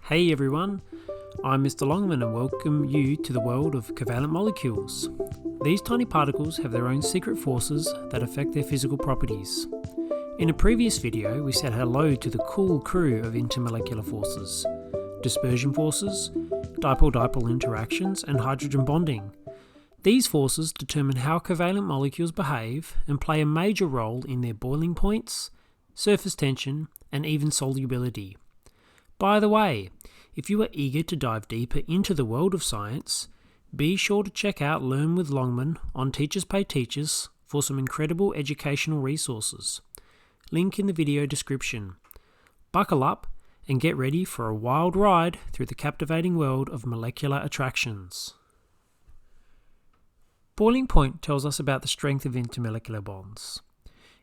Hey everyone, I'm Mr. Longman and welcome you to the world of covalent molecules. These tiny particles have their own secret forces that affect their physical properties. In a previous video, we said hello to the cool crew of intermolecular forces, dispersion forces, dipole-dipole interactions, and hydrogen bonding. These forces determine how covalent molecules behave and play a major role in their boiling points, surface tension, and even solubility. By the way, if you are eager to dive deeper into the world of science, be sure to check out Learn with Longman on Teachers Pay Teachers for some incredible educational resources. Link in the video description. Buckle up and get ready for a wild ride through the captivating world of molecular attractions. Boiling point tells us about the strength of intermolecular bonds.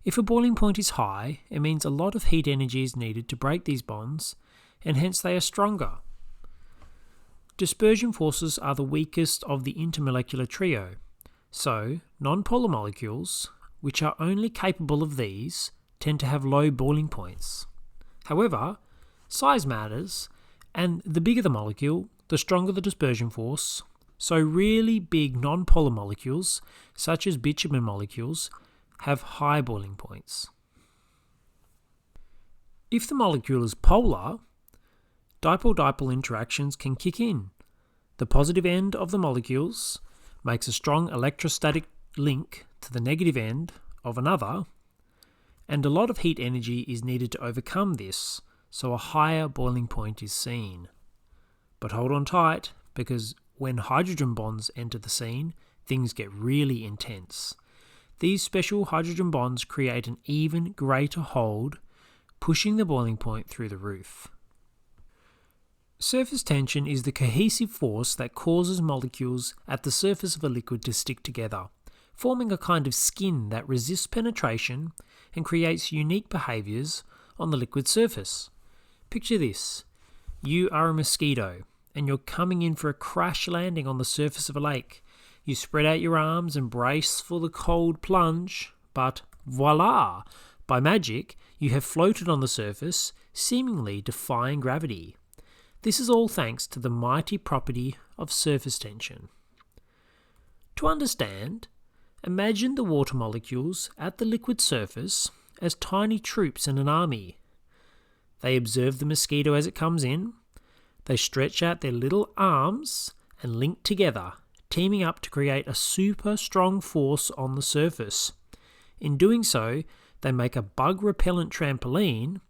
If a boiling point is high, it means a lot of heat energy is needed to break these bonds, and hence they are stronger. Dispersion forces are the weakest of the intermolecular trio, so nonpolar molecules, which are only capable of these, tend to have low boiling points. However, size matters, and the bigger the molecule, the stronger the dispersion force, so really big nonpolar molecules, such as bitumen molecules, have high boiling points. If the molecule is polar, dipole-dipole interactions can kick in. The positive end of the molecules makes a strong electrostatic link to the negative end of another, and a lot of heat energy is needed to overcome this, so a higher boiling point is seen. But hold on tight, because when hydrogen bonds enter the scene, things get really intense. These special hydrogen bonds create an even greater hold, pushing the boiling point through the roof. Surface tension is the cohesive force that causes molecules at the surface of a liquid to stick together, forming a kind of skin that resists penetration and creates unique behaviours on the liquid surface. Picture this. You are a mosquito and you're coming in for a crash landing on the surface of a lake. You spread out your arms and brace for the cold plunge, but voila! By magic, you have floated on the surface, seemingly defying gravity. This is all thanks to the mighty property of surface tension. To understand, imagine the water molecules at the liquid surface as tiny troops in an army. They observe the mosquito as it comes in, they stretch out their little arms and link together, teaming up to create a super strong force on the surface. In doing so, they make a bug-repellent trampoline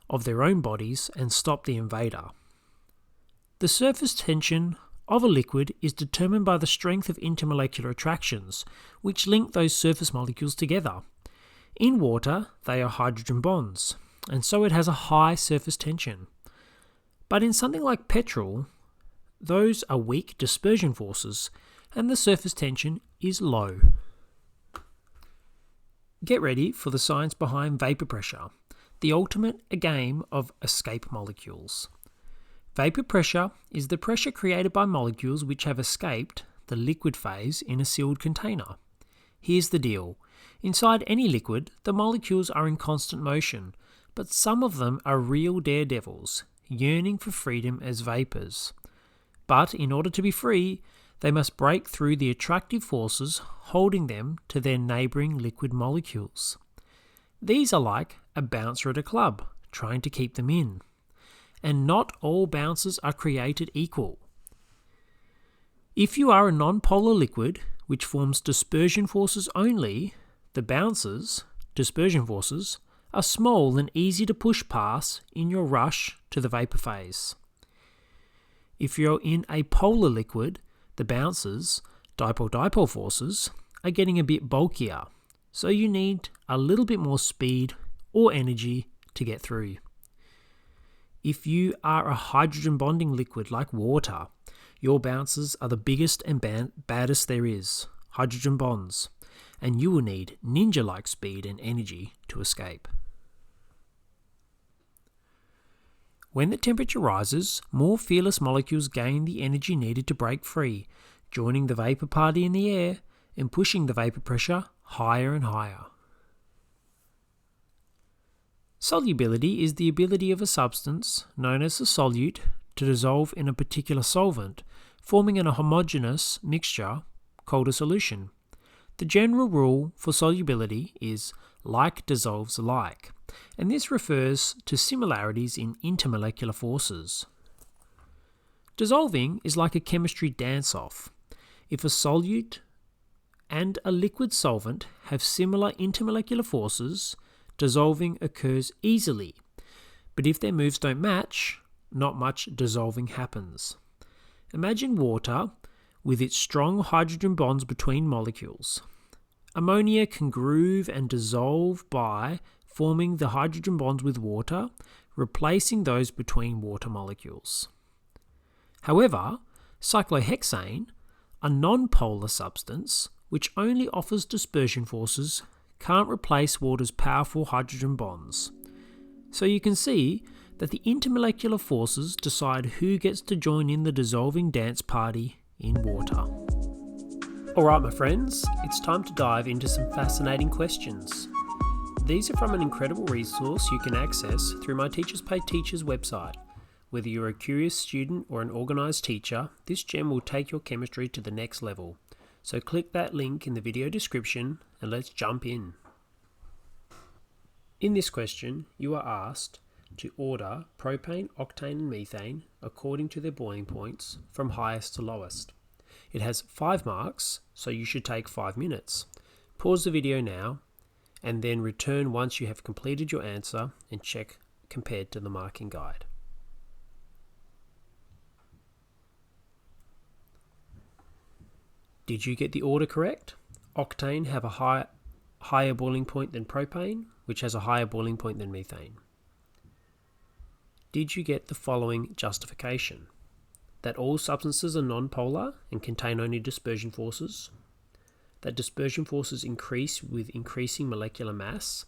of their own bodies and stop the invader. The surface tension of a liquid is determined by the strength of intermolecular attractions, which link those surface molecules together. In water, they are hydrogen bonds, and so it has a high surface tension. But in something like petrol, those are weak dispersion forces, and the surface tension is low. Get ready for the science behind vapour pressure, the ultimate game of escape molecules. Vapour pressure is the pressure created by molecules which have escaped the liquid phase in a sealed container. Here's the deal. Inside any liquid, the molecules are in constant motion, but some of them are real daredevils, yearning for freedom as vapours. But in order to be free, they must break through the attractive forces holding them to their neighbouring liquid molecules. These are like a bouncer at a club, trying to keep them in. And not all bouncers are created equal. If you are a nonpolar liquid, which forms dispersion forces only, the bouncers, dispersion forces, are small and easy to push past in your rush to the vapour phase. If you're in a polar liquid, the bouncers, dipole-dipole forces, are getting a bit bulkier, so you need a little bit more speed or energy to get through. If you are a hydrogen bonding liquid like water, your bouncers are the biggest and baddest there is, hydrogen bonds, and you will need ninja-like speed and energy to escape. When the temperature rises, more fearless molecules gain the energy needed to break free, joining the vapour party in the air and pushing the vapour pressure higher and higher. Solubility is the ability of a substance, known as a solute, to dissolve in a particular solvent, forming a homogeneous mixture called a solution. The general rule for solubility is like dissolves like, and this refers to similarities in intermolecular forces. Dissolving is like a chemistry dance-off. If a solute and a liquid solvent have similar intermolecular forces, dissolving occurs easily. But if their moves don't match, not much dissolving happens. Imagine water with its strong hydrogen bonds between molecules. Ammonia can groove and dissolve by forming the hydrogen bonds with water, replacing those between water molecules. However, cyclohexane, a non-polar substance which only offers dispersion forces, can't replace water's powerful hydrogen bonds. So you can see that the intermolecular forces decide who gets to join in the dissolving dance party in water. Alright my friends, it's time to dive into some fascinating questions. These are from an incredible resource you can access through my Teachers Pay Teachers website. Whether you're a curious student or an organised teacher, this gem will take your chemistry to the next level. So click that link in the video description and let's jump in. In this question, you are asked to order propane, octane and methane according to their boiling points from highest to lowest. It has 5 marks, so you should take 5 minutes. Pause the video now and then return once you have completed your answer and check compared to the marking guide. Did you get the order correct? Octane have a higher boiling point than propane, which has a higher boiling point than methane. Did you get the following justification? That all substances are non-polar and contain only dispersion forces. That dispersion forces increase with increasing molecular mass,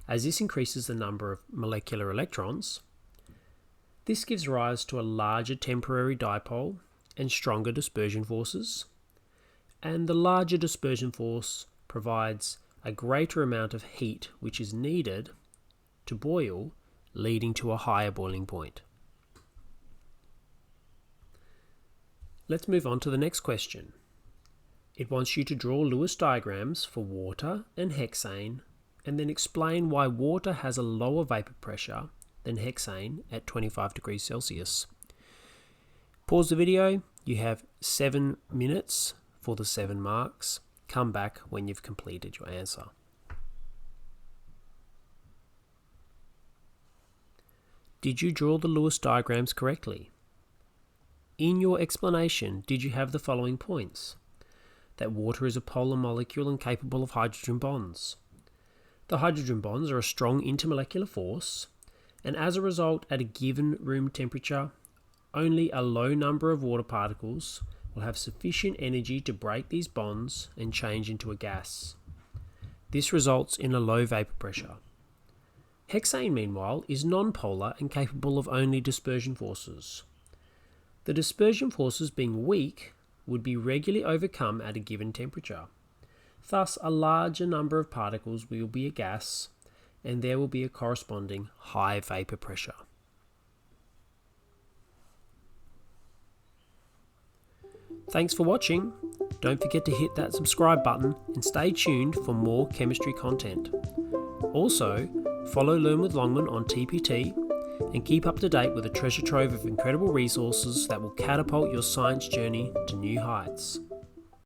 as this increases the number of molecular electrons. This gives rise to a larger temporary dipole and stronger dispersion forces. And the larger dispersion force provides a greater amount of heat which is needed to boil, leading to a higher boiling point. Let's move on to the next question. It wants you to draw Lewis diagrams for water and hexane and then explain why water has a lower vapor pressure than hexane at 25 degrees Celsius. Pause the video. You have 7 minutes for the 7 marks. Come back when you've completed your answer. Did you draw the Lewis diagrams correctly? In your explanation, did you have the following points? That water is a polar molecule and capable of hydrogen bonds. The hydrogen bonds are a strong intermolecular force, and as a result, at a given room temperature, only a low number of water particles will have sufficient energy to break these bonds and change into a gas. This results in a low vapor pressure. Hexane, meanwhile, is non-polar and capable of only dispersion forces. The dispersion forces, being weak, would be regularly overcome at a given temperature. Thus, a larger number of particles will be a gas, and there will be a corresponding high vapor pressure. Thanks for watching. Don't forget to hit that subscribe button and stay tuned for more chemistry content. Also, follow Learn with Longman on TPT and keep up to date with a treasure trove of incredible resources that will catapult your science journey to new heights.